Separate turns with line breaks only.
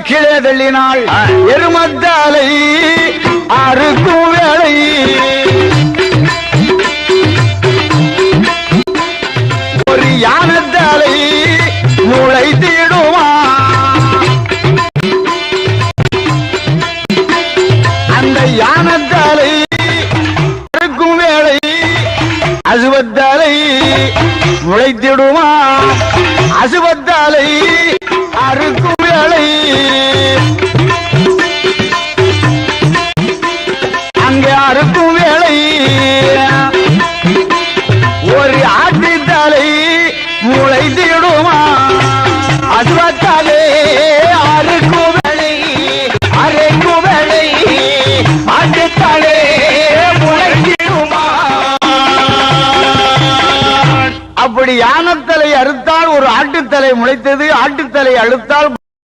கீழே தள்ளினாள் எருமத்தாலை அறுக்கும் வேளை ஒரு யானத்தாலை முளைத்திடுமா அந்த யானத்தாலை அறுக்கும் வேளை அசுவத்தாலை முளைத்திடுமா அசுவத்தாலை அறுக்கும் வேளை அங்கே அறுக்கும் வேளை ஒரு ஆட்டுத்தாலை முளைத்திடுமா அசுவத்தாலே அறுக்கும் வேளை அறுக்கும் வேளை ஆட்டுத்தாலே முளைத்திடுமா அப்படி யானத்தலை அறுத்தால் ஒரு ஆட்டுத்தலை முளைத்தது ஆட்டுத்தலை அழுத்தால்